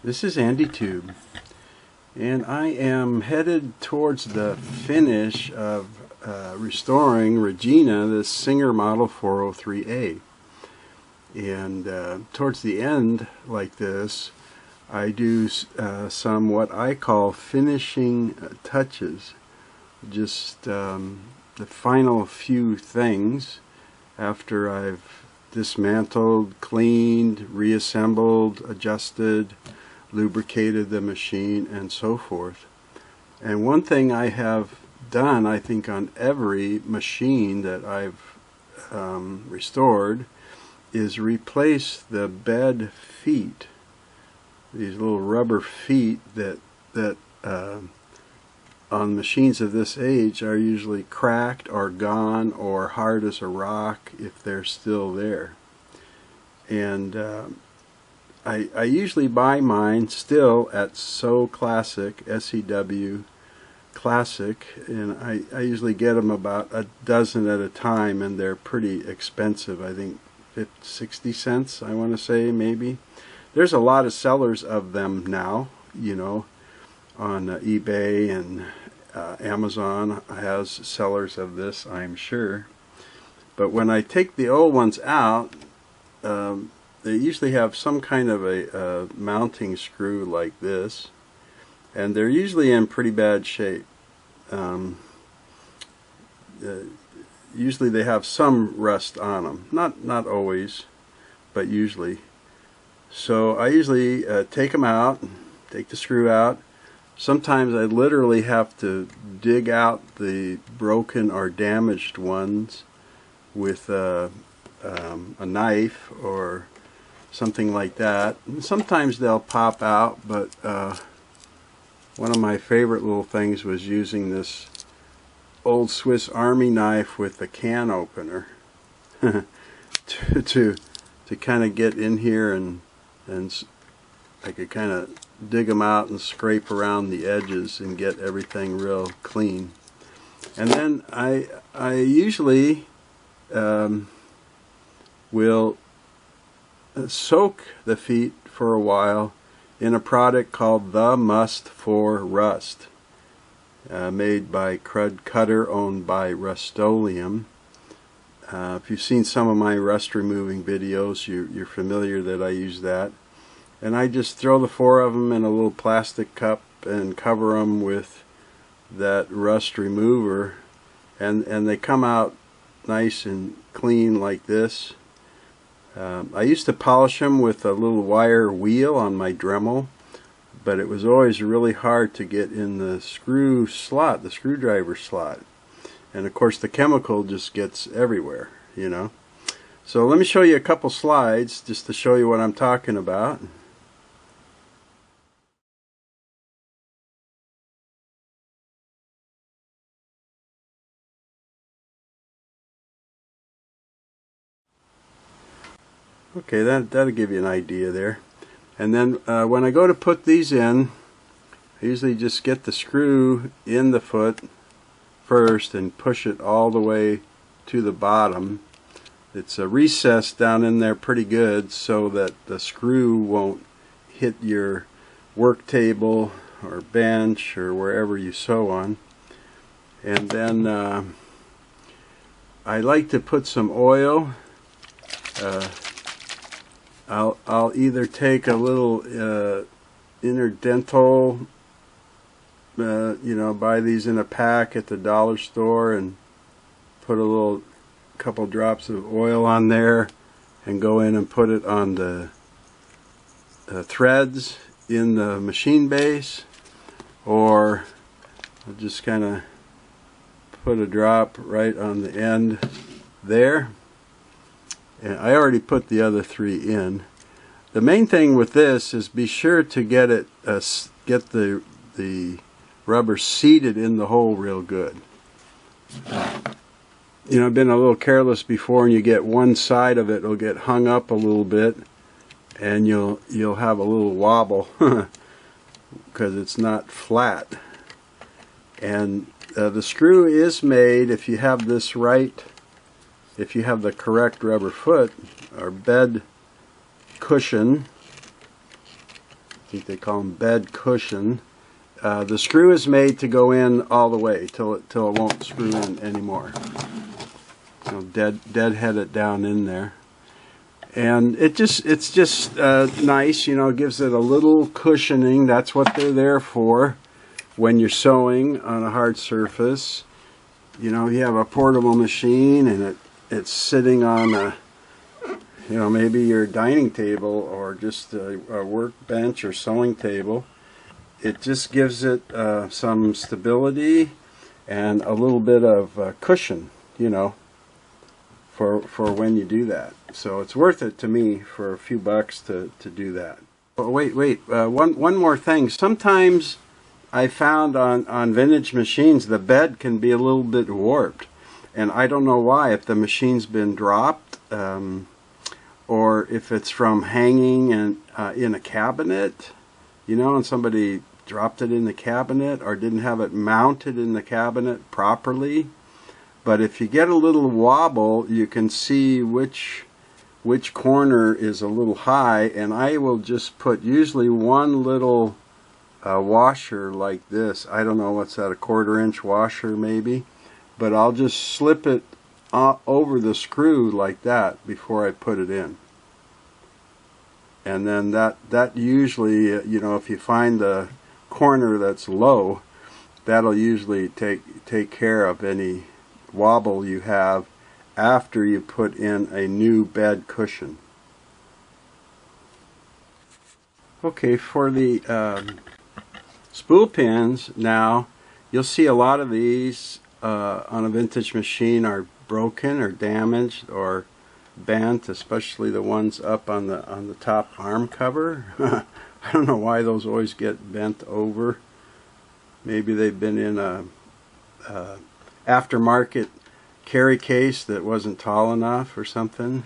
This is Andy Tube, and I am headed towards the finish of restoring Regina, this Singer Model 403A. And towards the end, like this, I do some what I call finishing touches. Just the final few things after I've dismantled, cleaned, reassembled, adjusted, lubricated the machine, and so forth. And one thing I have done, I think, on every machine that I've restored is replace the bed feet, these little rubber feet that on machines of this age are usually cracked or gone or hard as a rock if they're still there. And I usually buy mine still at So Classic, S-E-W Classic, and I usually get them about a dozen at a time, and they're pretty expensive. I think 60 cents, I want to say, maybe. There's a lot of sellers of them now, you know, on eBay, and Amazon has sellers of this, I'm sure. But when I take the old ones out, they usually have some kind of a mounting screw like this, and they're usually in pretty bad shape. Usually they have some rust on them, not always, but usually. So I usually take them out, take the screw out. Sometimes I literally have to dig out the broken or damaged ones with a knife or something like that. And sometimes they'll pop out, but one of my favorite little things was using this old Swiss Army knife with a can opener to kind of get in here, and I could kind of dig them out and scrape around the edges and get everything real clean. And then I usually will soak the feet for a while in a product called The Must for Rust, made by Crud Cutter, owned by Rust-Oleum. If you've seen some of my rust removing videos, you're familiar that I use that. And I just throw the 4 of them in a little plastic cup and cover them with that rust remover, and they come out nice and clean like this. I used to polish them with a little wire wheel on my Dremel, but it was always really hard to get in the screw slot, the screwdriver slot. And of course the chemical just gets everywhere, you know. So let me show you a couple slides just to show you what I'm talking about. Okay, that'll give you an idea there. And then when I go to put these in, I usually just get the screw in the foot first and push it all the way to the bottom. It's recessed down in there pretty good so that the screw won't hit your work table or bench or wherever you sew on. And then I like to put some oil. I'll either take a little interdental, you know, buy these in a pack at the dollar store and put a couple drops of oil on there and go in and put it on the threads in the machine base, or I'll just kind of put a drop right on the end there. And I already put the other 3 in. The main thing with this is be sure to get it, get the rubber seated in the hole real good. You know, I've been a little careless before, and you get one side of it will get hung up a little bit, and you'll have a little wobble because it's not flat. And the screw is made, if you have this right. If you have the correct rubber foot or bed cushion, think they call them bed cushion. The screw is made to go in all the way till it won't screw in anymore. Deadhead it down in there, and it's just nice. It gives it a little cushioning. That's what they're there for when you're sewing on a hard surface. You have a portable machine and it's sitting on a, maybe your dining table or just a workbench or sewing table. It just gives it some stability and a little bit of cushion, for when you do that. So it's worth it to me for a few bucks to do that. But wait, one more thing. Sometimes I found on vintage machines the bed can be a little bit warped, and I don't know why. If the machine's been dropped, or if it's from hanging in a cabinet, and somebody dropped it in the cabinet or didn't have it mounted in the cabinet properly. But if you get a little wobble, you can see which corner is a little high, and I will just put usually one little washer like this. I don't know, what's that, a 1/4 inch washer maybe, but I'll just slip it over the screw like that before I put it in. And then that usually, if you find the corner that's low, that'll usually take care of any wobble you have after you put in a new bed cushion. Okay, for the spool pins now, you'll see a lot of these on a vintage machine are broken or damaged or bent, especially the ones up on the top arm cover. I don't know why those always get bent over. Maybe they've been in a aftermarket carry case that wasn't tall enough or something.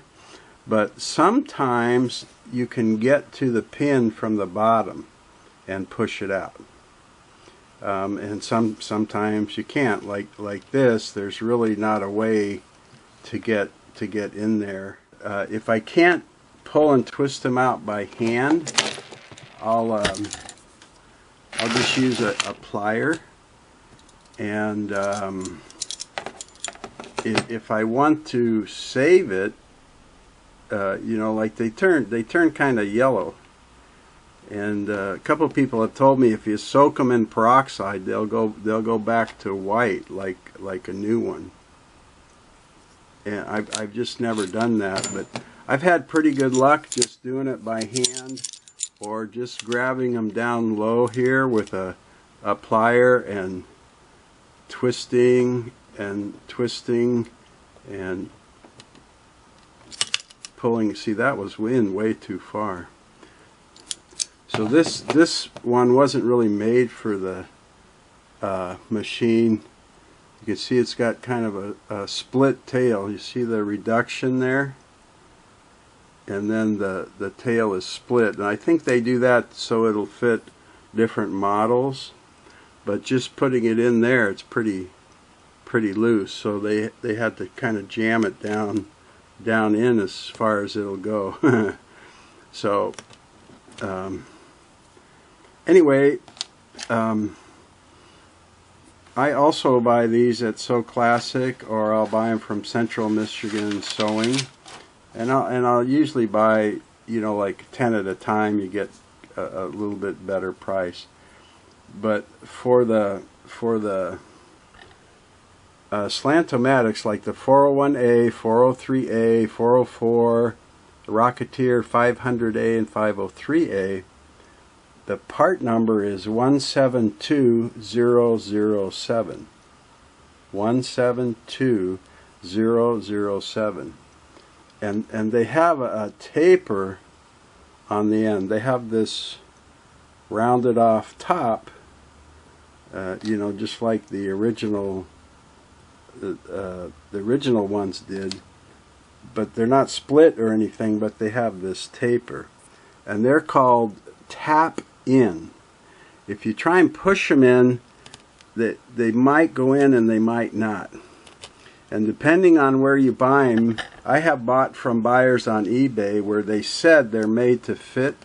But sometimes you can get to the pin from the bottom and push it out. And sometimes you can't. Like this, there's really not a way to get in there. If I can't pull and twist them out by hand, I'll just use a plier, and if I want to save it, like they turn kind of yellow, and a couple people have told me if you soak them in peroxide, they'll go back to white like a new one. And I've just never done that, but I've had pretty good luck just doing it by hand, or just grabbing them down low here with a plier and twisting and pulling. See, that was in way too far. So this one wasn't really made for the machine. You can see it's got kind of a split tail. You see the reduction there? And then the tail is split. And I think they do that so it'll fit different models. But just putting it in there, it's pretty loose. So they had to kind of jam it down in as far as it'll go. So anyway, I also buy these at So Classic, or I'll buy them from Central Michigan Sewing, and I'll usually buy, like 10 at a time. You get a little bit better price. But for the Slant-O-Matics, like the 401A, 403A, 404, the Rocketeer 500A and 503A, the part number is 172007. 172007. And they have a taper on the end. They have this rounded off top, just like the original ones did, but they're not split or anything, but they have this taper, and they're called tap in. If you try and push them in, they might go in and they might not. And depending on where you buy them, I have bought from buyers on eBay where they said they're made to fit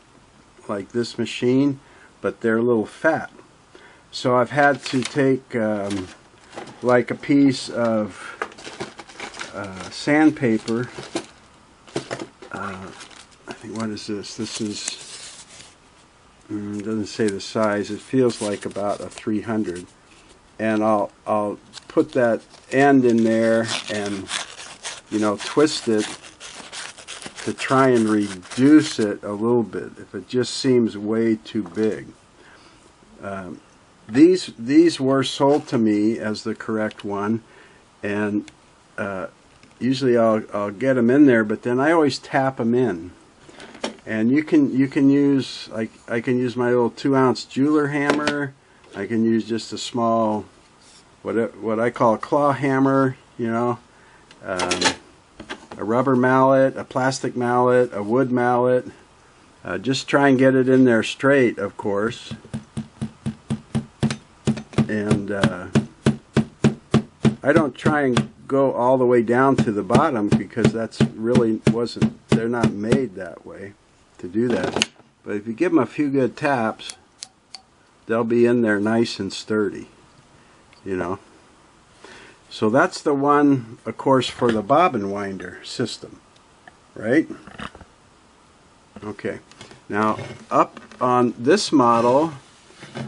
like this machine, but they're a little fat. So I've had to take like a piece of sandpaper. I think, what is this? This is, it doesn't say the size. It feels like about a 300. And I'll put that end in there and, you know, twist it to try and reduce it a little bit if it just seems way too big. These were sold to me as the correct one, and usually I'll get them in there, but then I always tap them in. And you can use, like, I can use my little 2-ounce jeweler hammer. I can use just a small, what I call a claw hammer, you know, a rubber mallet, a plastic mallet, a wood mallet. Just try and get it in there straight, of course. And I don't try and go all the way down to the bottom, because that's really they're not made that way to do that. But if you give them a few good taps, they'll be in there nice and sturdy, you know. So that's the one, of course, for the bobbin winder system, right? Okay. Now, up on this model,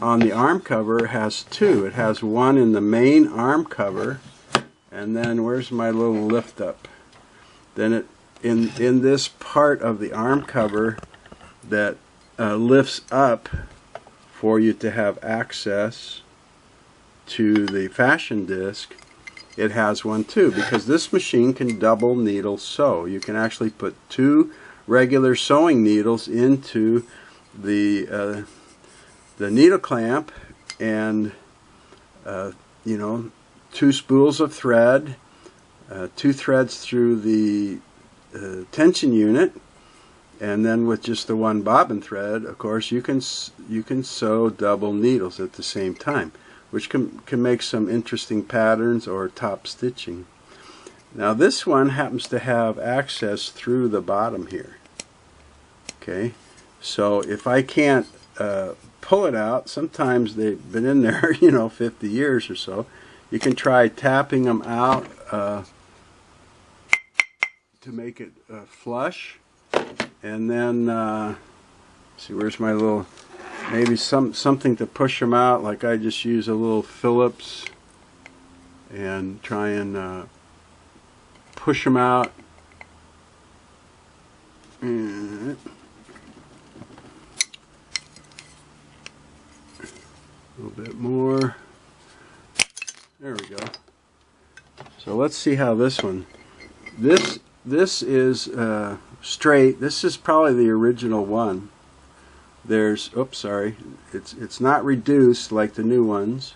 on the arm cover, has two. It has one in the main arm cover, and then where's my little lift up? Then it in this part of the arm cover that lifts up for you to have access to the fashion disc. It has one too, because this machine can double needle sew. You can actually put 2 regular sewing needles into the needle clamp, and you know, 2 spools of thread, 2 threads through the tension unit, and then with just the 1 bobbin thread, of course, you can sew double needles at the same time, which can make some interesting patterns or top stitching. Now this one happens to have access through the bottom here. Okay, so if I can't pull it out, sometimes they've been in there, you know, 50 years or so, you can try tapping them out to make it flush, and then see, where's my little, maybe something to push them out, like I just use a little Phillips and try and push them out. And a little bit more. There we go. So let's see how this one. This is straight. This is probably the original one. There's, oops, sorry. It's not reduced like the new ones.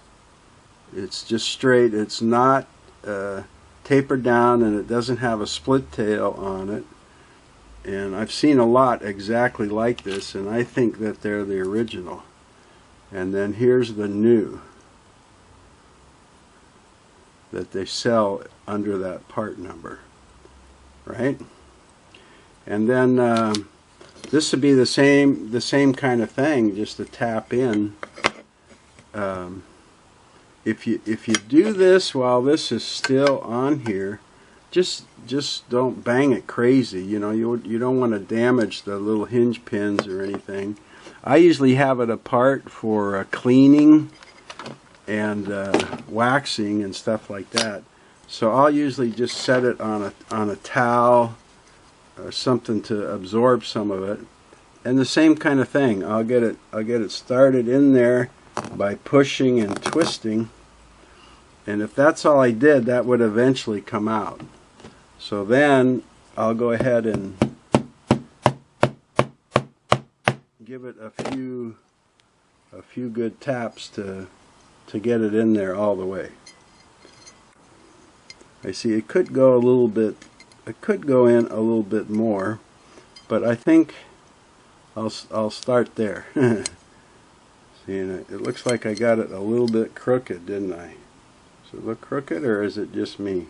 It's just straight. It's not tapered down, and it doesn't have a split tail on it. And I've seen a lot exactly like this, and I think that they're the original. And then here's the new that they sell under that part number, right? And then this would be the same kind of thing, just to tap in. If you do this while this is still on here, just don't bang it crazy. You know, you don't want to damage the little hinge pins or anything. I usually have it apart for cleaning and waxing and stuff like that. So I'll usually just set it on a towel or something to absorb some of it. And the same kind of thing. I'll get it started in there by pushing and twisting. And if that's all I did, that would eventually come out. So then I'll go ahead and give it a few good taps to get it in there all the way. I see it could go a little bit, it could go in a little bit more, but I think I'll start there. See, and it looks like I got it a little bit crooked, didn't I? Does it look crooked, or is it just me?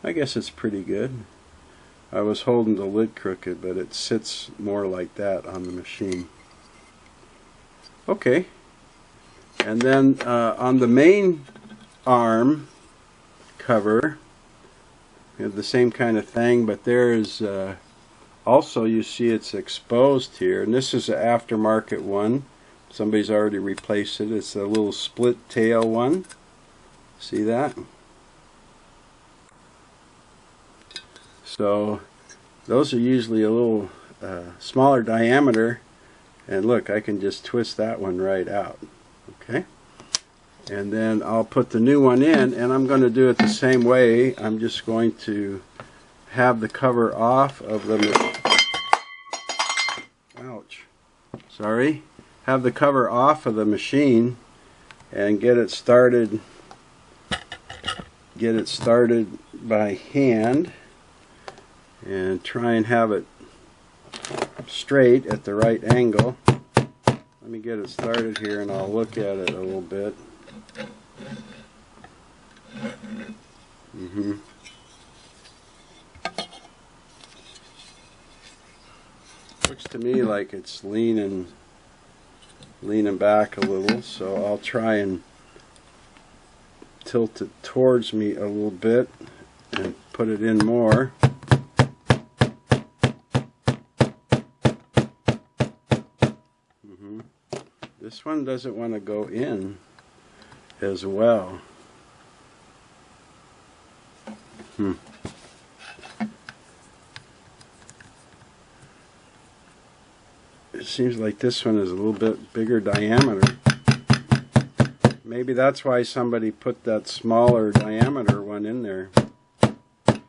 I guess it's pretty good. I was holding the lid crooked, but it sits more like that on the machine. Okay, and then on the main arm cover, we have the same kind of thing, but there is also, you see it's exposed here, and this is an aftermarket one. Somebody's already replaced it. It's a little split tail one. See that? So those are usually a little smaller diameter, and look, I can just twist that one right out. Okay, and then I'll put the new one in, and I'm going to do it the same way. I'm just going to have the cover off of the have the cover off of the machine and get it started by hand, and try and have it straight at the right angle. Let me get it started here and I'll look at it a little bit. Looks to me like it's leaning back a little, so I'll try and tilt it towards me a little bit and put it in more. This one doesn't want to go in as well. It seems like this one is a little bit bigger diameter. Maybe that's why somebody put that smaller diameter one in there. If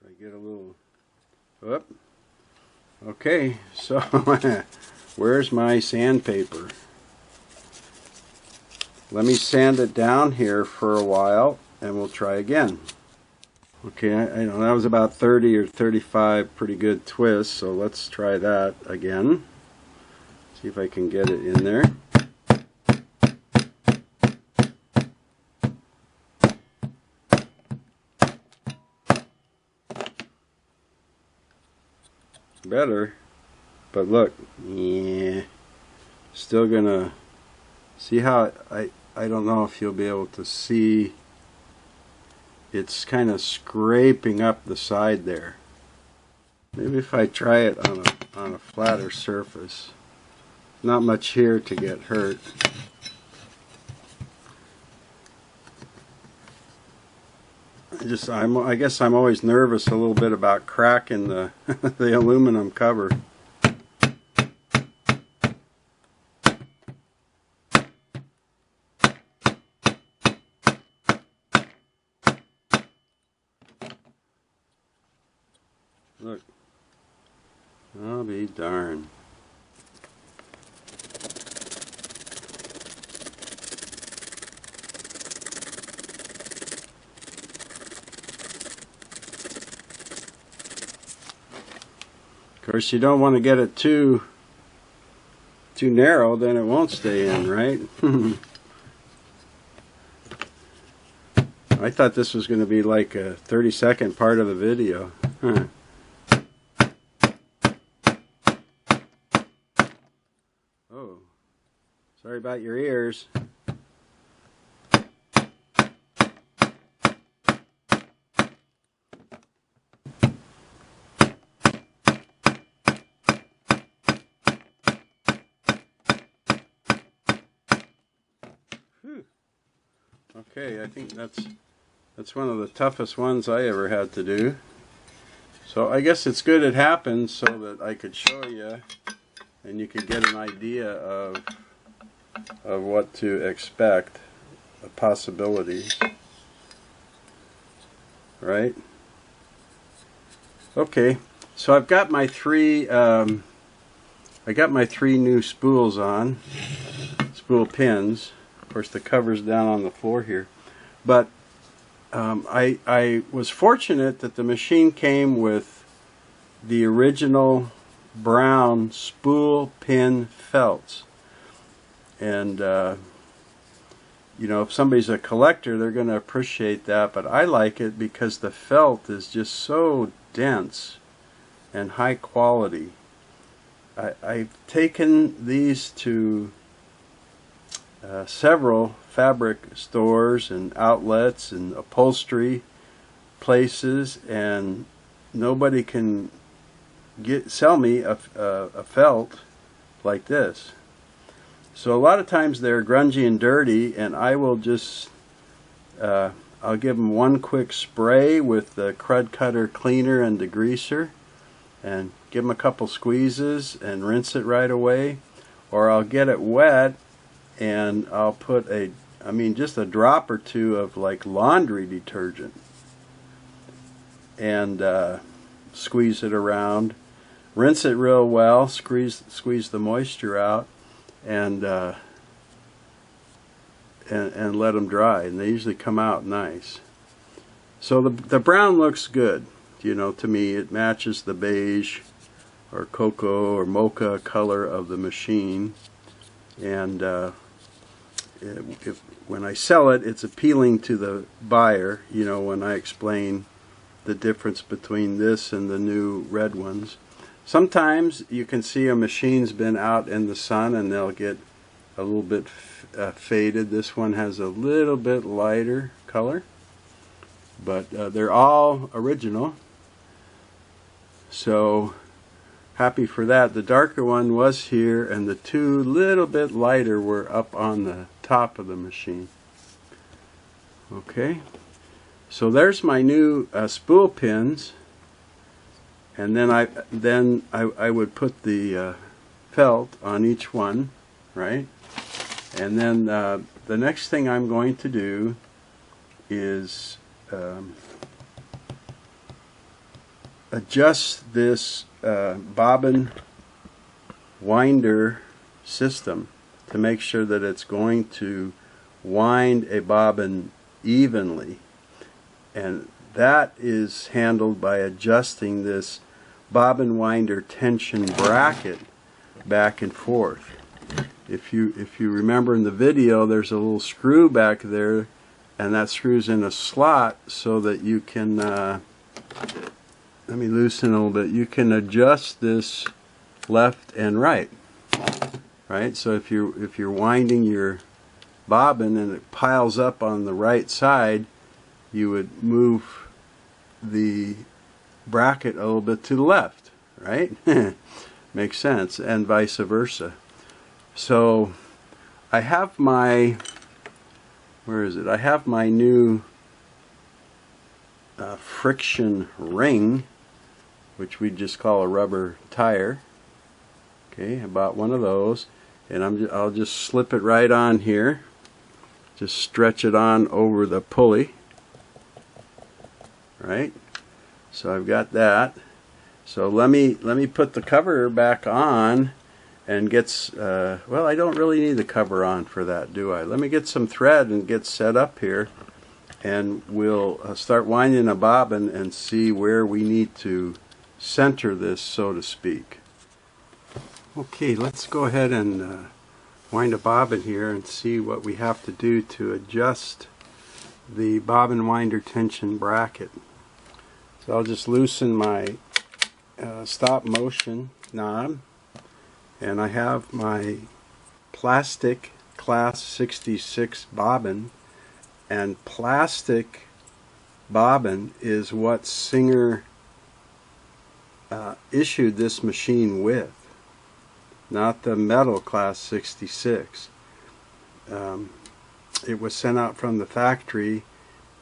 I get a little... Whoop. Okay, so where's my sandpaper? Let me sand it down here for a while and we'll try again. Okay, I know that was about 30 or 35 pretty good twists, so let's try that again. See if I can get it in there. Better, but look, yeah, still gonna see how I don't know if you'll be able to see. It's kind of scraping up the side there. Maybe if I try it on a flatter surface. Not much here to get hurt. I guess I'm always nervous a little bit about cracking the the aluminum cover. Look, I'll be darned. Of course, you don't want to get it too narrow, then it won't stay in, right? I thought this was going to be like a 30-second part of the video. Oh, sorry about your ears. Okay, I think that's one of the toughest ones I ever had to do. So I guess it's good it happened so that I could show you and you could get an idea of what to expect, the possibilities. Right? Okay, so I've got my three new spools on, spool pins. Of course, the cover's down on the floor here, but I was fortunate that the machine came with the original brown spool pin felts, and you know, if somebody's a collector, they're going to appreciate that, but I like it because the felt is just so dense and high quality. I've taken these to several fabric stores and outlets and upholstery places, and nobody can sell me a felt like this. So a lot of times they're grungy and dirty, and I will just I'll give them one quick spray with the Crud Cutter cleaner and degreaser, and give them a couple squeezes and rinse it right away. Or I'll get it wet and I'll put just a drop or two of like laundry detergent and squeeze it around, rinse it real well, squeeze the moisture out, and let them dry, and they usually come out nice. So the brown looks good, you know, to me. It matches the beige or cocoa or mocha color of the machine, and when I sell it, it's appealing to the buyer, you know, when I explain the difference between this and the new red ones. Sometimes you can see a machine's been out in the sun and they'll get a little bit faded. This one has a little bit lighter color, but they're all original, so happy for that. The darker one was here, and the two little bit lighter were up on the top of the machine. Okay, so there's my new spool pins, and then I would put the felt on each one, right? And then the next thing I'm going to do is adjust this bobbin winder system to make sure that it's going to wind a bobbin evenly, and that is handled by adjusting this bobbin winder tension bracket back and forth. If you remember in the video, there's a little screw back there, and that screws in a slot so that you can let me loosen a little bit. You can adjust this left and right. Right? So if you're winding your bobbin and it piles up on the right side, you would move the bracket a little bit to the left, right? Makes sense, and vice versa. So I have my, where is it? I have my new friction ring, which we just call a rubber tire. Okay, I bought one of those, and I'll just slip it right on here. Just stretch it on over the pulley. Right? So I've got that. So let me put the cover back on and get well, I don't really need the cover on for that, do I? Let me get some thread and get set up here, and we'll start winding a bobbin and see where we need to center this, so to speak. Okay, let's go ahead and wind a bobbin here and see what we have to do to adjust the bobbin winder tension bracket. So I'll just loosen my stop motion knob, and I have my plastic class 66 bobbin, and plastic bobbin is what Singer issued this machine with, not the metal class 66. It was sent out from the factory.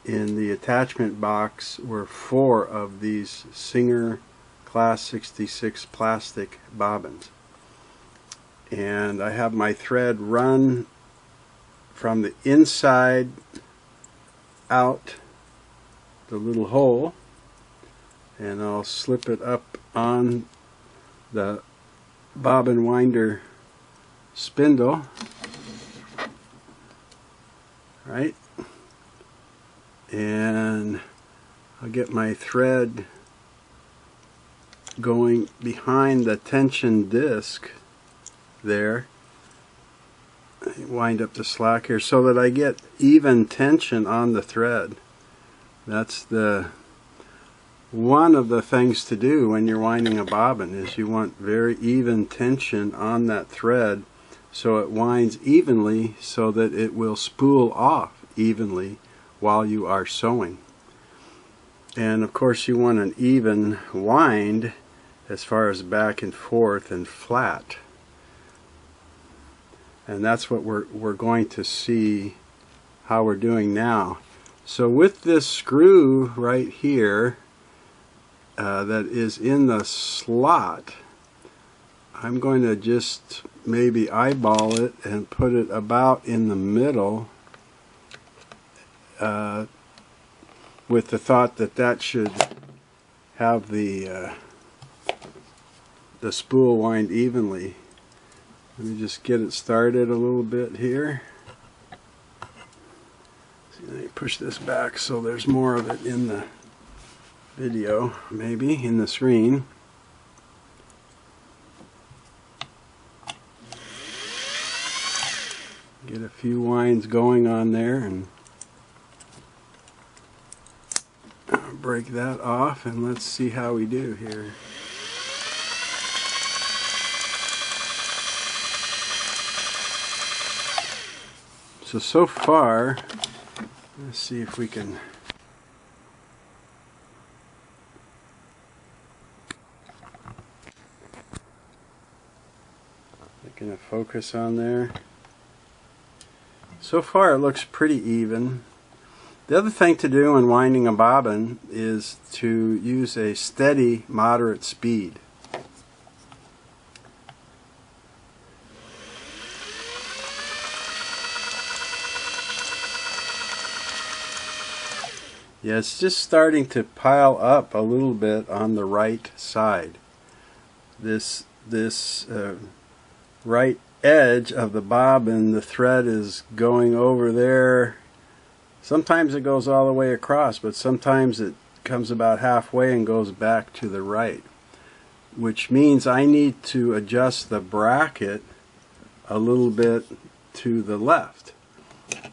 In the attachment box were 4 of these Singer class 66 plastic bobbins, and I have my thread run from the inside out the little hole, and I'll slip it up on the bobbin winder spindle, right, and I'll get my thread going behind the tension disc there, wind up the slack here so that I get even tension on the thread. That's one of the things to do when you're winding a bobbin, is you want very even tension on that thread so it winds evenly, so that it will spool off evenly while you are sewing. And of course you want an even wind as far as back and forth and flat. And that's what we're going to see how we're doing now. So with this screw right here that is in the slot, I'm going to just maybe eyeball it and put it about in the middle, with the thought that that should have the spool wind evenly. Let me just get it started a little bit here. See, let me push this back so there's more of it in the video, maybe in the screen. Get a few winds going on there and break that off, and let's see how we do here. So far, let's see if we can gonna focus on there. So far it looks pretty even. The other thing to do when winding a bobbin is to use a steady, moderate speed. Yeah, it's just starting to pile up a little bit on the right side. This right edge of the bobbin, the thread is going over there. Sometimes it goes all the way across, but sometimes it comes about halfway and goes back to the right, which means I need to adjust the bracket a little bit to the left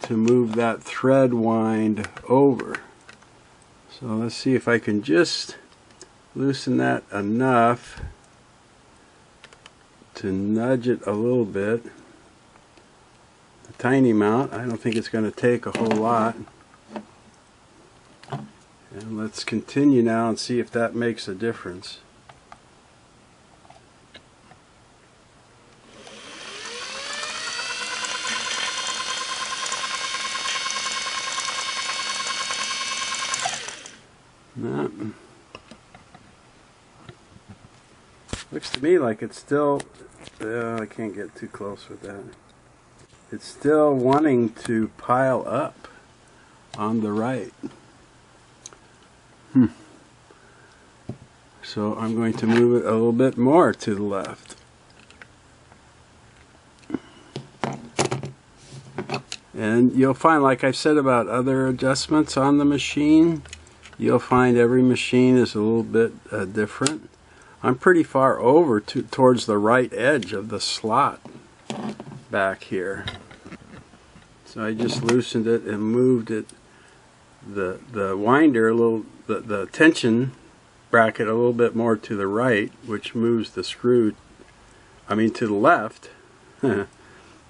to move that thread wind over. So let's see if I can just loosen that enough to nudge it a little bit. A tiny amount. I don't think it's going to take a whole lot. And let's continue now and see if that makes a difference. No. Looks to me like it's still, I can't get too close with that. It's still wanting to pile up on the right. So I'm going to move it a little bit more to the left. And you'll find, like I've said about other adjustments on the machine, you'll find every machine is a little bit different. I'm pretty far over towards the right edge of the slot back here. So I just loosened it and moved it, the winder a little, the tension bracket a little bit more to the right, which moves the screw, to the left.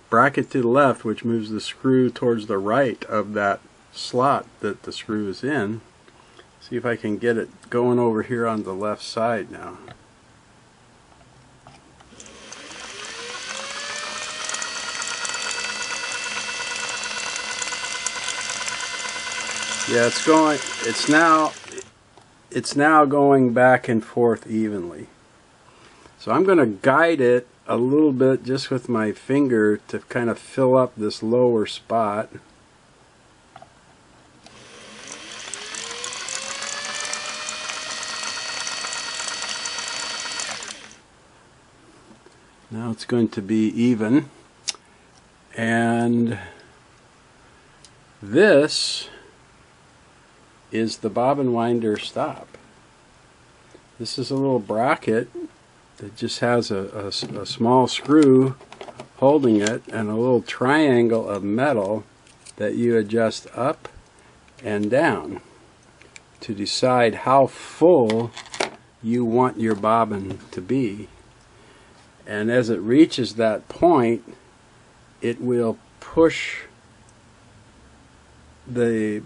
Bracket to the left, which moves the screw towards the right of that slot that the screw is in. See if I can get it going over here on the left side now. Yeah, it's now going back and forth evenly. So I'm going to guide it a little bit just with my finger to kind of fill up this lower spot. Now it's going to be even, and this is the bobbin winder stop. This is a little bracket that just has a small screw holding it and a little triangle of metal that you adjust up and down to decide how full you want your bobbin to be. And as it reaches that point, it will push the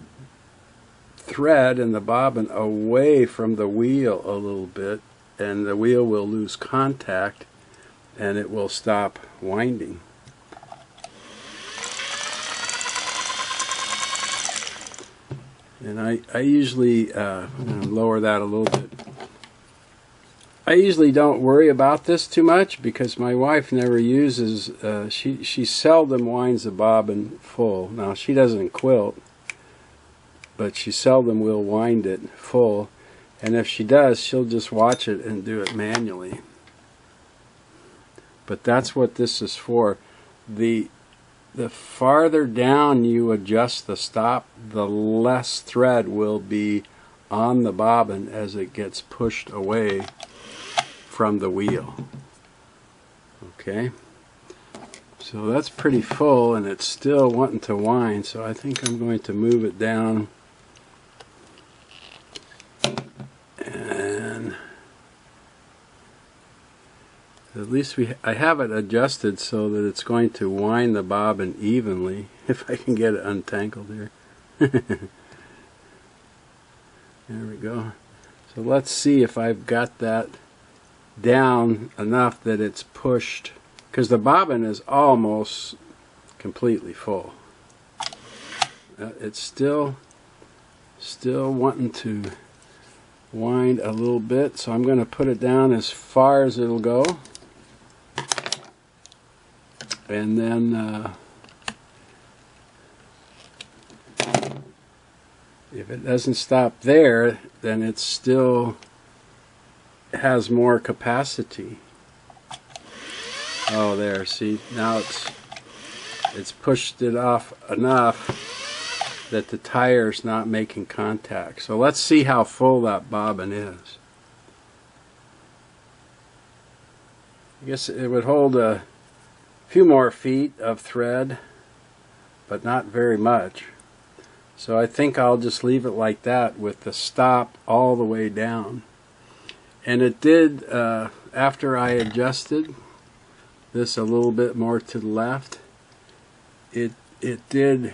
thread and the bobbin away from the wheel a little bit, and the wheel will lose contact and it will stop winding. And I usually, I'm going to lower that a little bit. I usually don't worry about this too much because my wife never uses, she seldom winds the bobbin full. Now she doesn't quilt, but she seldom will wind it full. And if she does, she'll just watch it and do it manually. But that's what this is for. The farther down you adjust the stop, the less thread will be on the bobbin as it gets pushed away from the wheel. Okay, so that's pretty full and it's still wanting to wind, so I think I'm going to move it down, and at least I have it adjusted so that it's going to wind the bobbin evenly, if I can get it untangled here. There we go. So let's see if I've got that down enough that it's pushed, because the bobbin is almost completely full. It's still wanting to wind a little bit, so I'm going to put it down as far as it'll go, and then if it doesn't stop there, then it's still has more capacity. Oh, there, see, now it's pushed it off enough that the tire's not making contact. So let's see how full that bobbin is. I guess it would hold a few more feet of thread, but not very much. So I think I'll just leave it like that with the stop all the way down. And it did, after I adjusted this a little bit more to the left, it did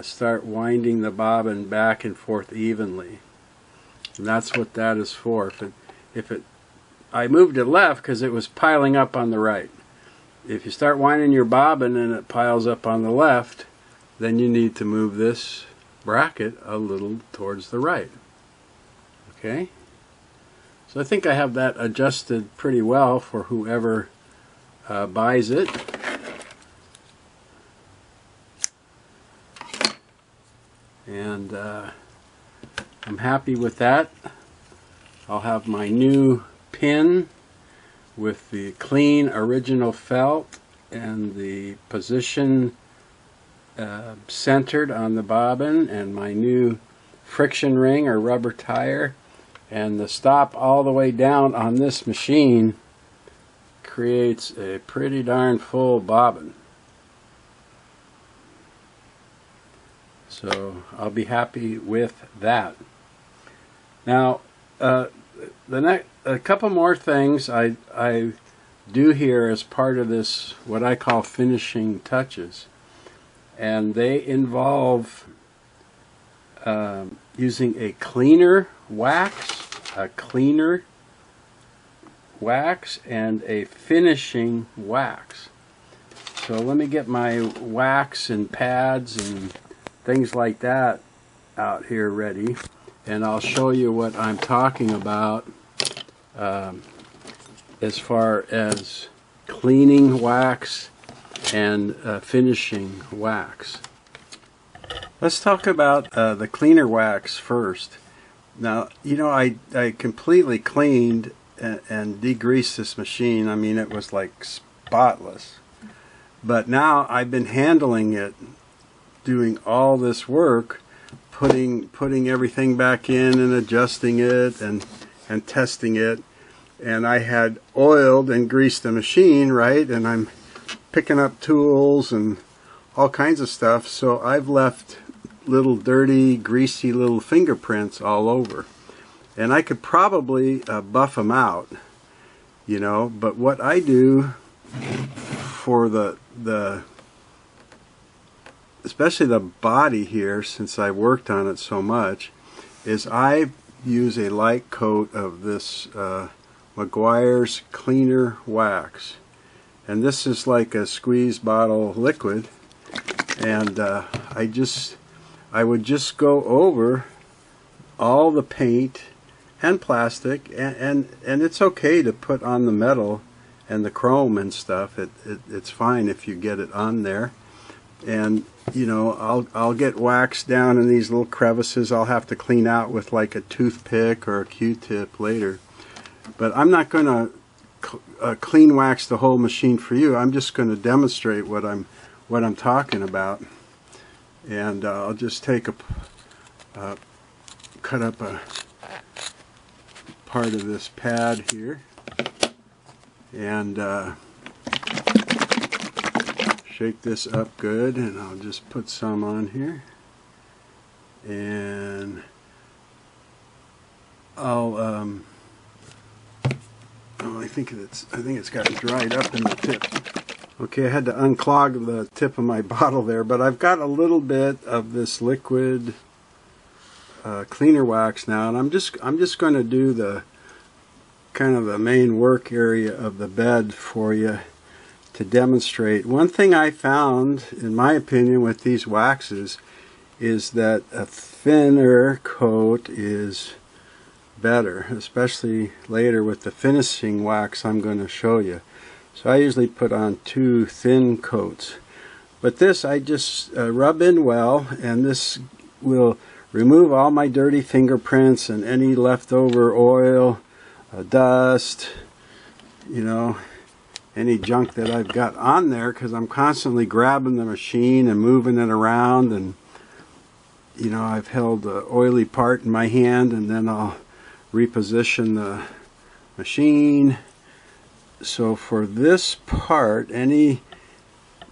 start winding the back and forth evenly. And that's what that is for. I moved it left because it was piling up on the right. If you start winding your bobbin and it piles up on the left, then you need to move this bracket a little towards the right. Okay? So I think I have that adjusted pretty well for whoever buys it. And I'm happy with that. I'll have my new pin with the clean original felt and the position centered on the bobbin, and my new friction ring or rubber tire, and the stop all the way down on this machine creates a pretty darn full bobbin. So I'll be happy with that. Now a couple more things I do here as part of this, what I call finishing touches, and they involve using a cleaner wax, and a finishing wax. So let me get my wax and pads and things like that out here ready, and I'll show you what I'm talking about as far as cleaning wax and finishing wax. Let's talk about the cleaner wax first. Now, you know, I completely cleaned and degreased this machine. I mean, it was like spotless. But now I've been handling it, doing all this work, putting everything back in and adjusting it and testing it. And I had oiled and greased the machine, right? And I'm picking up tools and all kinds of stuff, so I've left little dirty, greasy little fingerprints all over. And I could probably buff them out, you know, but what I do for the especially the body here, since I worked on it so much, is I use a light coat of this Meguiar's cleaner wax, and this is like a squeeze bottle liquid, and I would just go over all the paint and plastic, and it's okay to put on the metal and the chrome and stuff. It's fine if you get it on there. And you know, I'll get wax down in these little crevices I'll have to clean out with like a toothpick or a Q-tip later. But I'm not going to clean wax the whole machine for you. I'm just going to demonstrate what I'm talking about. And I'll just take cut up a part of this pad here, and shake this up good, and I'll just put some on here, and I'll oh, I think it's got dried up in the tip. Okay, I had to unclog the tip of my bottle there, but I've got a little bit of this liquid cleaner wax now, and I'm just going to do the kind of the main work area of the bed for you to demonstrate. One thing I found, in my opinion, with these waxes is that a thinner coat is better, especially later with the finishing wax I'm going to show you. So I usually put on 2 thin coats, but this I just rub in well, and this will remove all my dirty fingerprints and any leftover oil, dust, you know, any junk that I've got on there, because I'm constantly grabbing the machine and moving it around, and you know, I've held the oily part in my hand, and then I'll reposition the machine. So for this part, any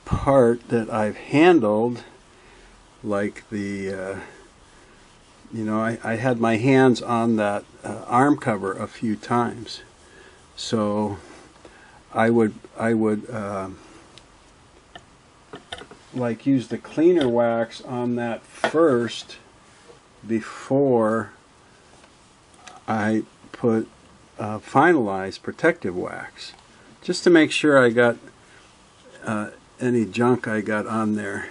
part that I've handled, like the you know, I had my hands on that arm cover a few times, so I would like use the cleaner wax on that first before I put finalized protective wax, just to make sure I got any junk I got on there.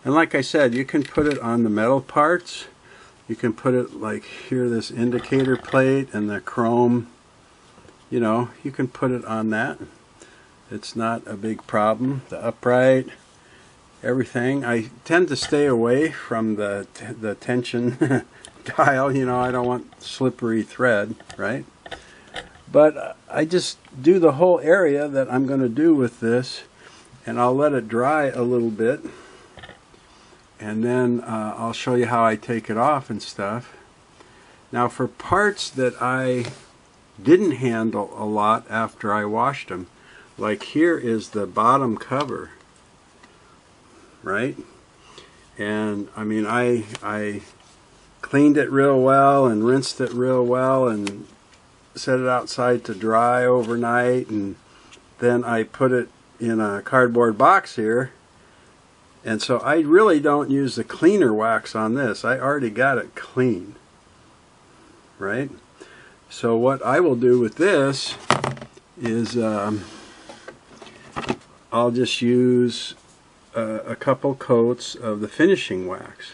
And like I said, you can put it on the metal parts. You can put it like here, this indicator plate and the chrome, you know, you can put it on that. It's not a big problem. The upright, everything. I tend to stay away from the tension dial, you know, I don't want slippery thread, right? But I just do the whole area that I'm going to do with this, and I'll let it dry a little bit, and then I'll show you how I take it off and stuff. Now for parts that I didn't handle a lot after I washed them, like here is the bottom cover, right? And I mean, I cleaned it real well and rinsed it real well and set it outside to dry overnight, and then I put it in a cardboard box here. And so I really don't use the cleaner wax on this. I already got it clean, right? So what I will do with this is I'll just use a couple coats of the finishing wax.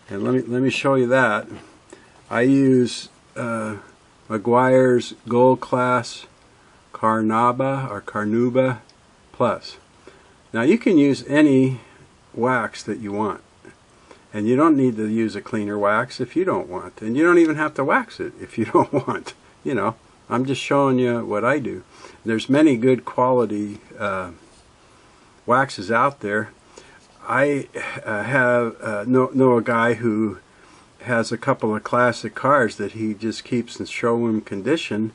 And let me show you that. I use Meguiar's Gold Class Carnauba Plus. Now you can use any wax that you want, and you don't need to use a cleaner wax if you don't want, and you don't even have to wax it if you don't want. You know, I'm just showing you what I do. There's many good quality waxes out there. I know a guy who has a couple of classic cars that he just keeps in showroom condition,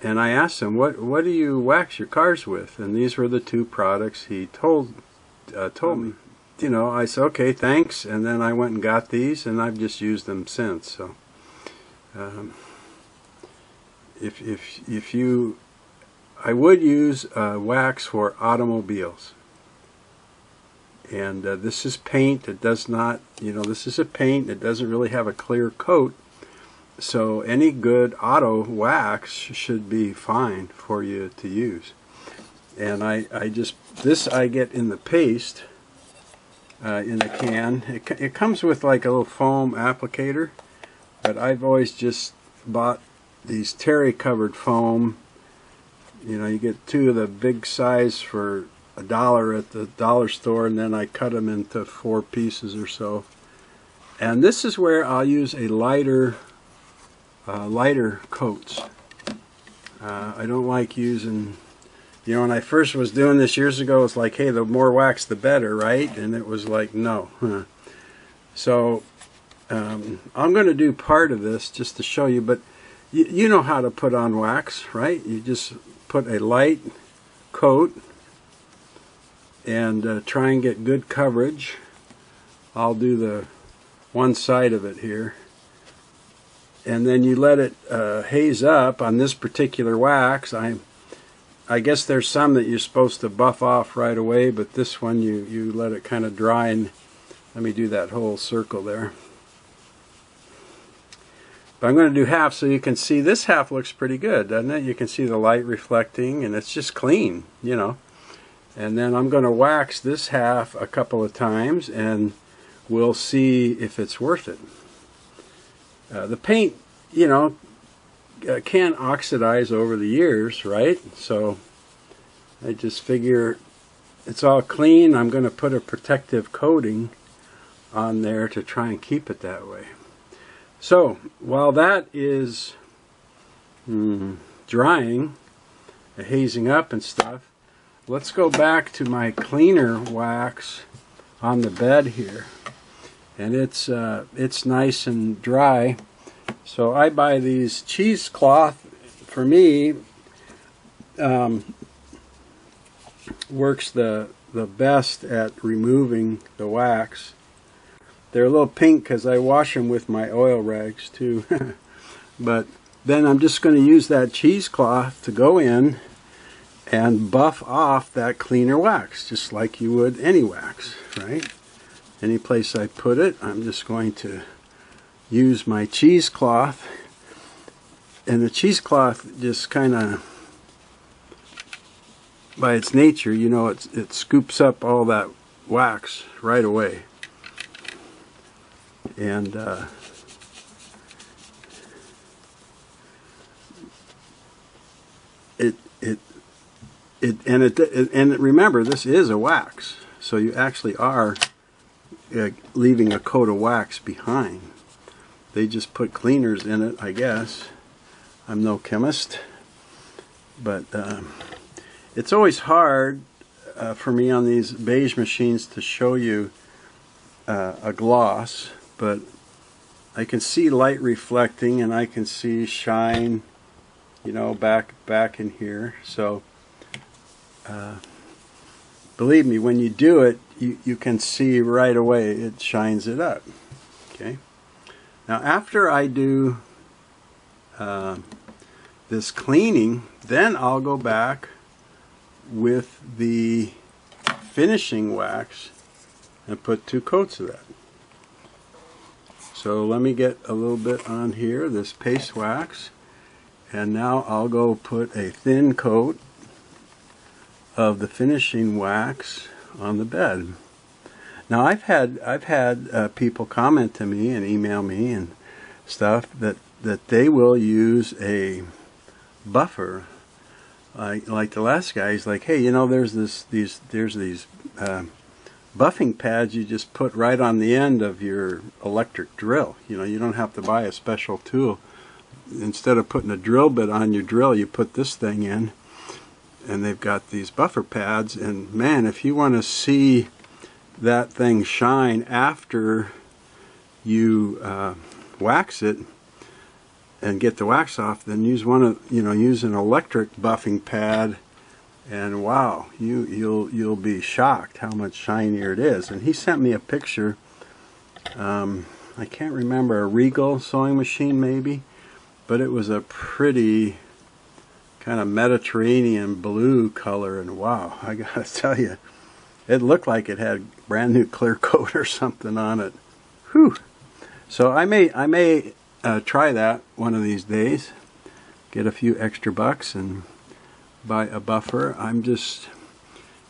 And I asked him, what do you wax your cars with? And these were the two products he told me. You know, I said, okay, thanks. And then I went and got these, and I've just used them since. So, if you, I would use wax for automobiles. And this is paint. It does not, you know, this is a paint. It doesn't really have a clear coat. So any good auto wax should be fine for you to use. And this I get in the paste, in the can. It comes with like a little foam applicator, but I've always just bought these terry covered foam. You know, you get two of the big size for $1 at the dollar store, and then I cut them into 4 pieces or so. And this is where I'll use a lighter coats. I don't like using, you know, when I first was doing this years ago, it's like, hey, the more wax the better, right? And it was like, no. So I'm going to do part of this just to show you, but you know how to put on wax, right? You just put a light coat and try and get good coverage. I'll do the one side of it here. And then you let it haze up on this particular wax. I guess there's some that you're supposed to buff off right away, but this one you let it kind of dry. And let me do that whole circle there. But I'm going to do half so you can see this half looks pretty good, doesn't it? You can see the light reflecting, and it's just clean, you know. And then I'm going to wax this half a couple of times, and we'll see if it's worth it. The paint, you know, can oxidize over the years, right? So I just figure it's all clean. I'm going to put a protective coating on there to try and keep it that way. So while that is drying, hazing up and stuff, let's go back to my cleaner wax on the bed here. And it's nice and dry. So I buy these cheesecloth. For me, works the best at removing the wax. They're a little pink because I wash them with my oil rags too. But then I'm just going to use that cheesecloth to go in and buff off that cleaner wax, just like you would any wax, right? Any place I put it, I'm just going to use my cheesecloth. And the cheesecloth just kind of, by its nature, you know, it scoops up all that wax right away. And and remember, this is a wax, so you actually are leaving a coat of wax behind. They just put cleaners in it, I guess. I'm no chemist, but it's always hard for me on these beige machines to show you a gloss, but I can see light reflecting and I can see shine, you know, back in here. So believe me, when you do it, you can see right away it shines it up. Okay. Now after I do this cleaning, then I'll go back with the finishing wax and put 2 coats of that. So let me get a little bit on here, this paste wax, and now I'll go put a thin coat of the finishing wax on the bed. Now I've had people comment to me and email me and stuff that they will use a buffer. Like the last guy, he's like, hey, you know, there's these buffing pads you just put right on the end of your electric drill. You know, you don't have to buy a special tool. Instead of putting a drill bit on your drill, you put this thing in, and they've got these buffer pads. And man, if you want to see that thing shine after you wax it, and get the wax off, then use use an electric buffing pad, and wow, you'll be shocked how much shinier it is. And he sent me a picture. I can't remember, a Regal sewing machine maybe, but it was a pretty kind of Mediterranean blue color, and wow, I gotta tell you, it looked like it had brand new clear coat or something on it. Whew. So I may try that one of these days, get a few extra bucks and buy a buffer. I'm just,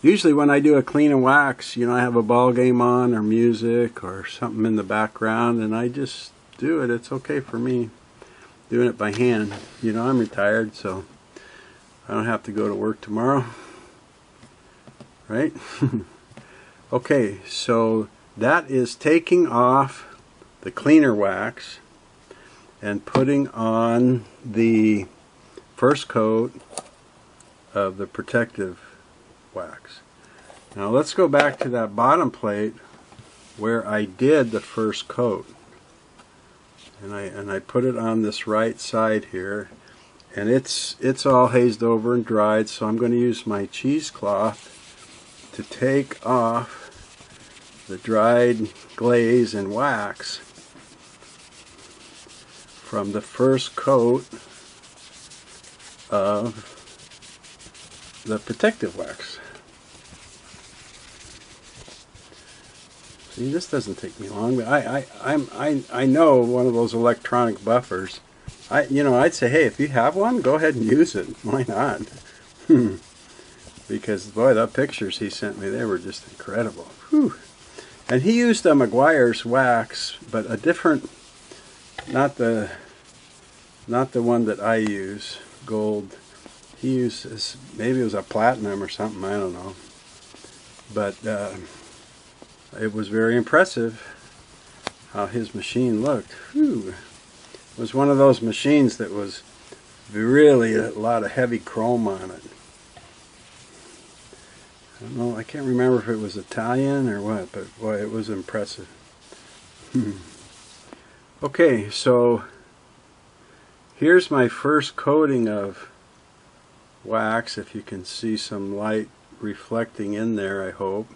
usually when I do a clean and wax, I have a ball game on or music or something in the background, and I just do it. It's okay for me doing it by hand. I'm retired, so I don't have to go to work tomorrow, right? Okay, so that is taking off the cleaner wax and putting on the first coat of the protective wax. Now let's go back to that bottom plate where I did the first coat, and I put it on this right side here, and it's all hazed over and dried, so I'm going to use my cheesecloth to take off the dried glaze and wax from the first coat of the protective wax. See, this doesn't take me long, but I know one of those electronic buffers. I'd say, hey, if you have one, go ahead and use it. Why not? Because boy, the pictures he sent me, they were just incredible. Whew. And he used a McGuire's wax, but a different, not the one that I use, gold. He used this, maybe it was a platinum or something, I don't know. But it was very impressive how his machine looked. Whew. It was one of those machines that was really a lot of heavy chrome on it. I don't know, I can't remember if it was Italian or what, but boy, it was impressive. Okay, so here's my first coating of wax, if you can see some light reflecting in there, I hope.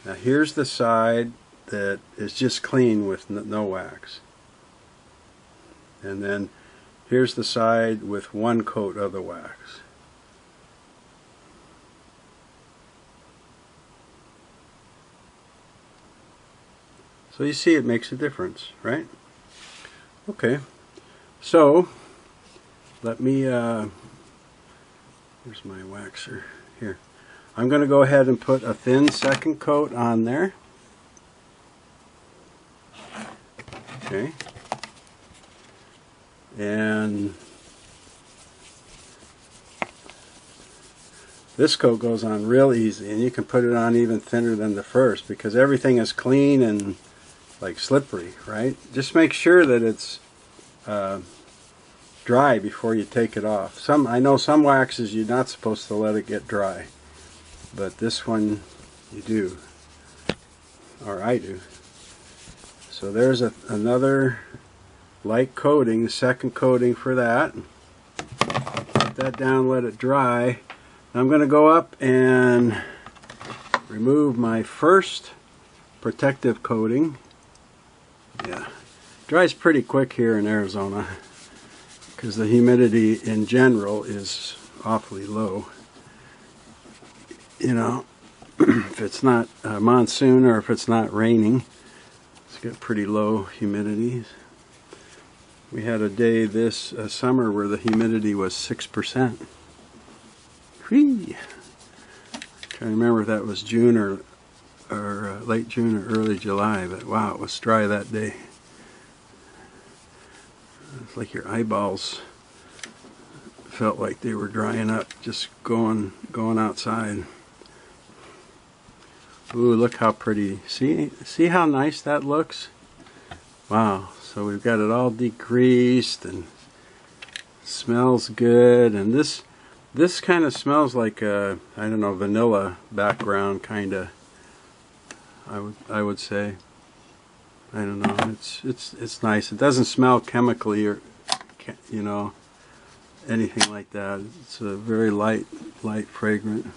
Now here's the side that is just clean with no wax. And then here's the side with one coat of the wax. So you see it makes a difference, right? Okay, so let me, here's my waxer here. I'm going to go ahead and put a thin second coat on there. Okay. And this coat goes on real easy, and you can put it on even thinner than the first because everything is clean and like slippery, right? Just make sure that it's dry before you take it off. I know some waxes you're not supposed to let it get dry, but this one you do, or I do. So there's another light coating, the second coating for that. Put that down, let it dry. I'm going to go up and remove my first protective coating. Yeah, dries pretty quick here in Arizona because the humidity in general is awfully low. If it's not monsoon or if it's not raining, it's got pretty low humidities. We had a day this summer where the humidity was 6%. Whee! Trying to remember if that was June or late June or early July, but wow, it was dry that day. It's like your eyeballs felt like they were drying up just going outside. Ooh, look how pretty. See how nice that looks? Wow, so we've got it all degreased and smells good, and this kind of smells like a, I don't know, vanilla background kind of, I would say. I don't know. It's nice. It doesn't smell chemically you know, anything like that. It's a very light fragrant.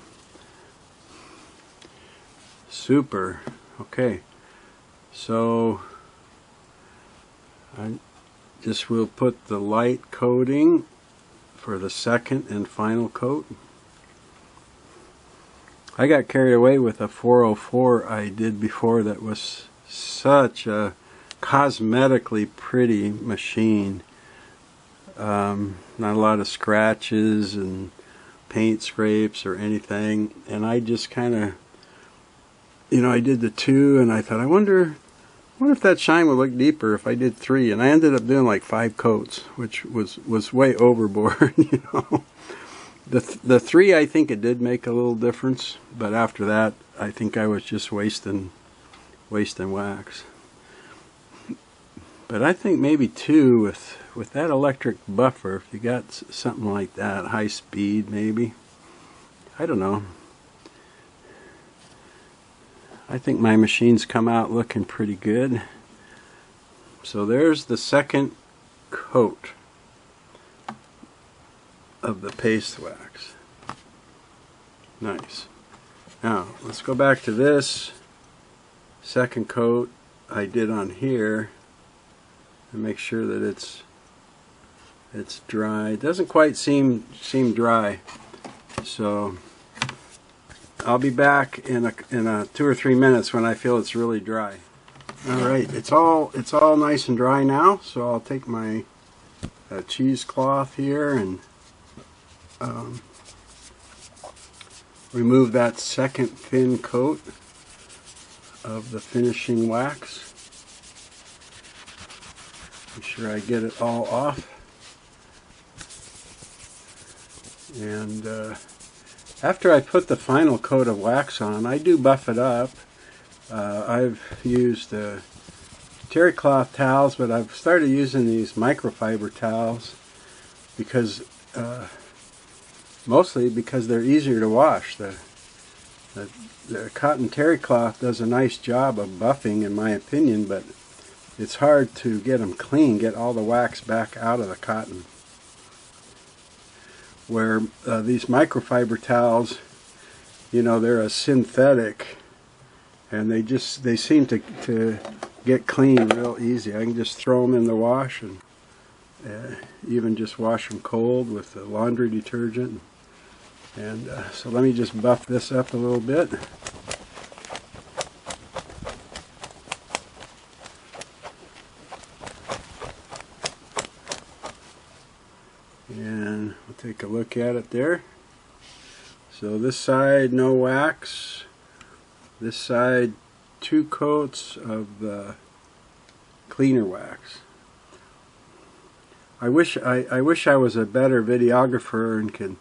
Super. Okay, so I just will put the light coating for the second and final coat. I got carried away with a 404 I did before that was such a cosmetically pretty machine. Not a lot of scratches and paint scrapes or anything, and I just kind of, you know, I did the 2 and I thought, I wonder if that shine would look deeper if I did 3, and I ended up doing like 5 coats, which was way overboard. You know, the 3 I think it did make a little difference, but after that I think I was just wasting wax. But I think maybe 2 with that electric buffer, if you got something like that, high speed maybe. I don't know. I think my machines come out looking pretty good. So there's the second coat of the paste wax. Nice. Now let's go back to this second coat I did on here and make sure that it's dry. It doesn't quite seem dry, so I'll be back in a 2 or 3 minutes when I feel it's really dry. All right, it's all nice and dry now. So I'll take my cheesecloth here and remove that second thin coat of the finishing wax. Make sure I get it all off. And after I put the final coat of wax on, I do buff it up. I've used terry cloth towels, but I've started using these microfiber towels because mostly because they're easier to wash. The cotton terry cloth does a nice job of buffing, in my opinion, but it's hard to get them clean, get all the wax back out of the cotton. Where these microfiber towels, you know, they're a synthetic, and they seem to get clean real easy. I can just throw them in the wash and even just wash them cold with the laundry detergent. And so let me just buff this up a little bit. And we'll take a look at it there. So this side no wax, this side 2 coats of the cleaner wax. I wish I was a better videographer and could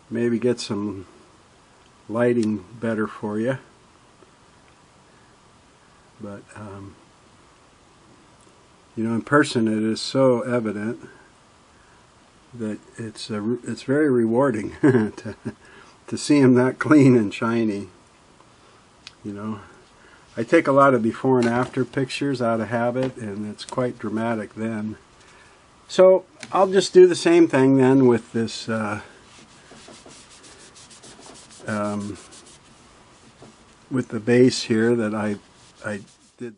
maybe get some lighting better for you, but you know, in person it is so evident that it's very rewarding to see them that clean and shiny. You know, I take a lot of before and after pictures out of habit, and it's quite dramatic then. So I'll just do the same thing then with this with the base here that I did.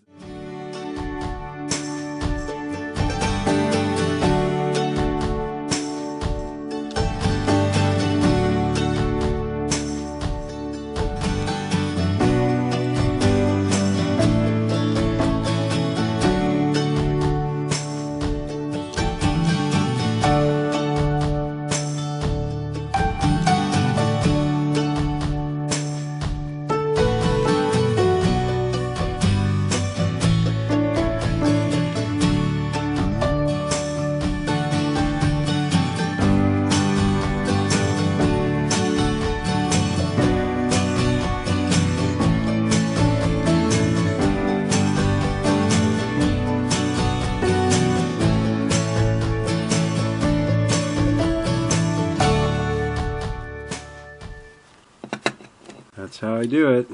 That's how I do it.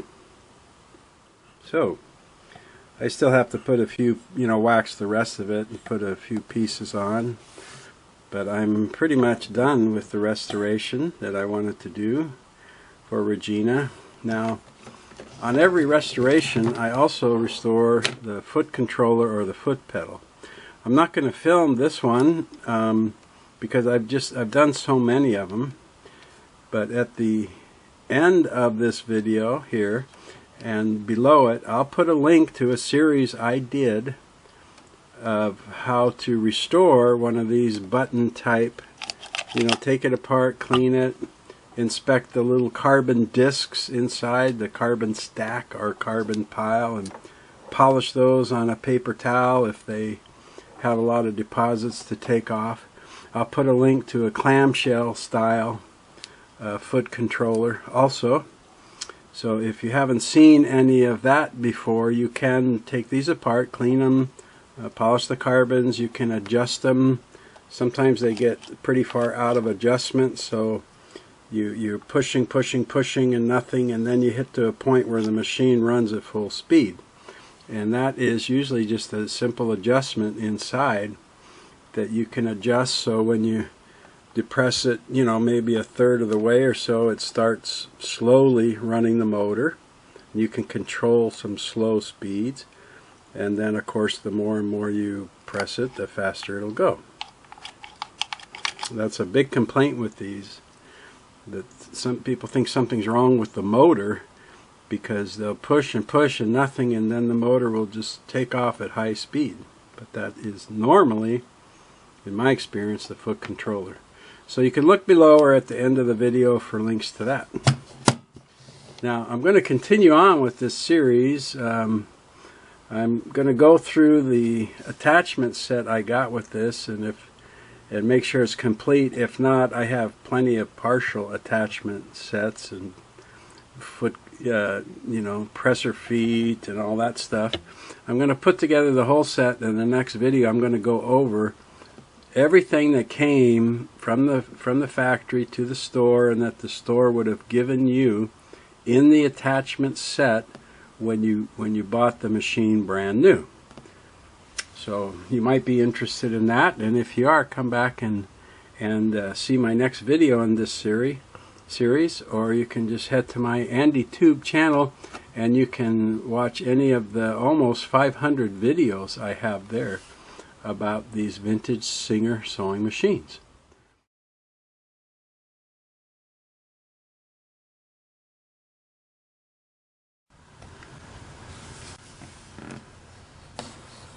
So I still have to put a few, you know, wax the rest of it and put a few pieces on. But I'm pretty much done with the restoration that I wanted to do for Regina. Now, on every restoration, I also restore the foot controller or the foot pedal. I'm not going to film this one because I've done so many of them. But at the end of this video here and below it, I'll put a link to a series I did of how to restore one of these button type, take it apart, clean it, inspect the little carbon discs inside, the carbon stack or carbon pile, and polish those on a paper towel if they have a lot of deposits to take off. I'll put a link to a clamshell style foot controller also. So if you haven't seen any of that before, you can take these apart, clean them, polish the carbons. You can adjust them. Sometimes they get pretty far out of adjustment, so you're pushing and nothing, and then you hit to a point where the machine runs at full speed. And that is usually just a simple adjustment inside that you can adjust, so when you depress it, maybe a third of the way or so, it starts slowly running the motor. You can control some slow speeds. And then, of course, the more and more you press it, the faster it'll go. That's a big complaint with these, that some people think something's wrong with the motor because they'll push and nothing, and then the motor will just take off at high speed. But that is normally, in my experience, the foot controller. So you can look below or at the end of the video for links to that. Now, I'm going to continue on with this series. I'm going to go through the attachment set I got with this and make sure it's complete. If not, I have plenty of partial attachment sets and foot, presser feet and all that stuff. I'm going to put together the whole set, and in the next video I'm going to go over everything that came from the factory to the store and that the store would have given you in the attachment set when you bought the machine brand new. So you might be interested in that, and if you are, come back and see my next video in this series, or you can just head to my AndyTube channel and you can watch any of the almost 500 videos I have there about these vintage Singer sewing machines.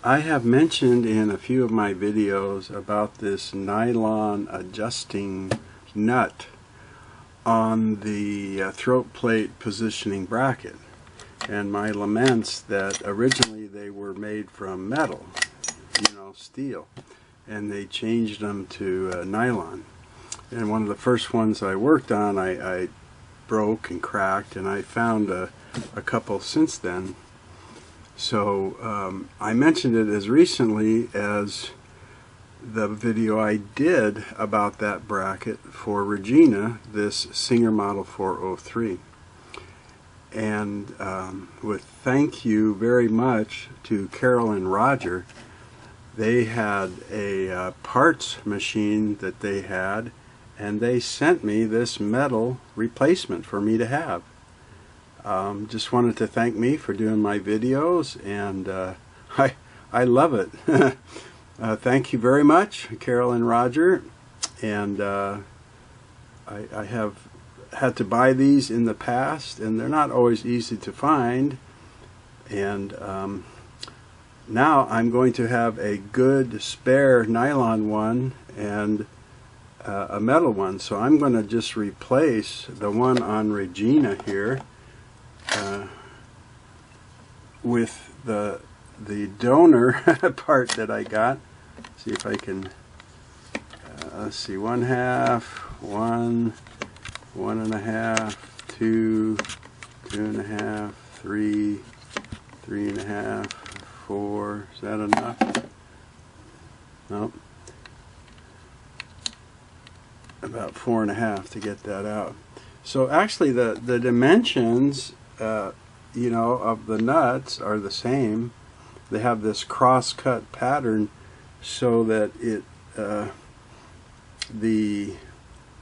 I have mentioned in a few of my videos about this nylon adjusting nut on the throat plate positioning bracket, and my laments that originally they were made from metal, steel, and they changed them to nylon. And one of the first ones I worked on, I broke and cracked, and I found a couple since then. So I mentioned it as recently as the video I did about that bracket for Regina, this Singer Model 403. And with thank you very much to Carol and Roger, they had a parts machine that they had, and they sent me this metal replacement for me to have. Just wanted to thank me for doing my videos, and I love it. Thank you very much, Carol and Roger. And I have had to buy these in the past, and they're not always easy to find. And now I'm going to have a good spare nylon one and a metal one. So I'm going to just replace the one on Regina here with the donor part that I got. See if I can, let's see, 1/2, 1, 1.5, 2, 2.5, 3, 3.5, 4. Is that enough? Nope. About 4.5 to get that out. So actually the dimensions of the nuts are the same. They have this cross-cut pattern so that the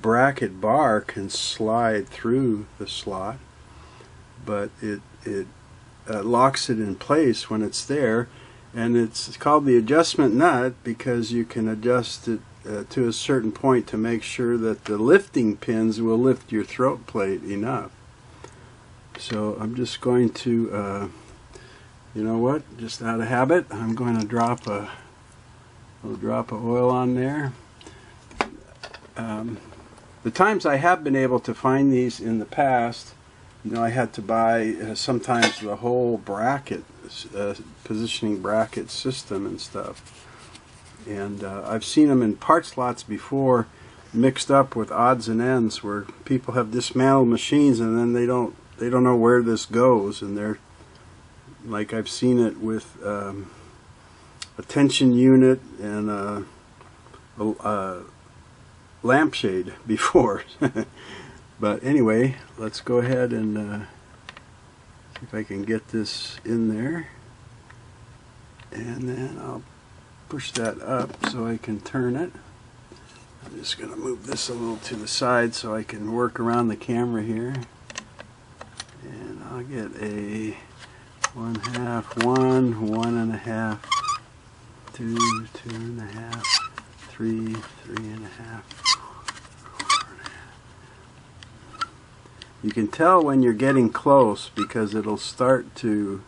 bracket bar can slide through the slot, but it locks it in place when it's there, and it's called the adjustment nut because you can adjust it to a certain point to make sure that the lifting pins will lift your throat plate enough. So I'm just going to, you know what, just out of habit, I'm going to drop a little drop of oil on there. The times I have been able to find these in the past, you know, I had to buy sometimes the whole bracket, positioning bracket system and stuff. And I've seen them in parts lots before, mixed up with odds and ends, where people have dismantled machines and then they don't know where this goes, and they're like, I've seen it with a tension unit and a lampshade before. But anyway, let's go ahead and see if I can get this in there, and then I'll push that up so I can turn it. I'm just going to move this a little to the side so I can work around the camera here, and I'll get a 1/2, 1, 1.5, 2, 2.5, 3, 3.5. You can tell when you're getting close because it'll start to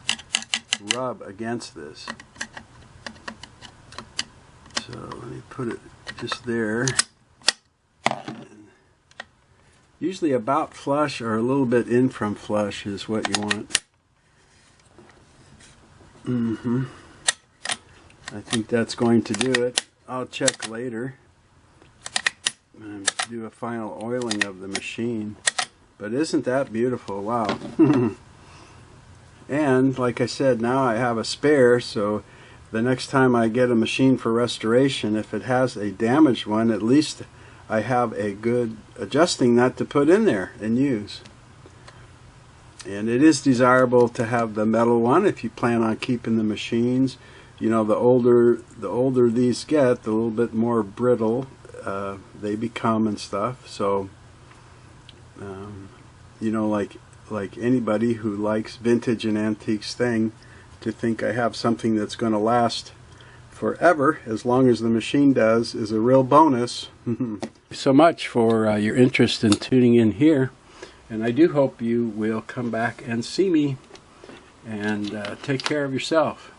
rub against this. So let me put it just there. And usually about flush or a little bit in from flush is what you want. I think that's going to do it. I'll check later and do a final oiling of the machine. But isn't that beautiful? Wow. And like I said, now I have a spare, so the next time I get a machine for restoration, if it has a damaged one, at least I have a good adjusting nut to put in there and use. And it is desirable to have the metal one if you plan on keeping the machines. You know, the older these get, the little bit more brittle they become and stuff. So you know, like anybody who likes vintage and antiques thing, to think I have something that's going to last forever as long as the machine does is a real bonus. So much for your interest in tuning in here, and I do hope you will come back and see me, and take care of yourself.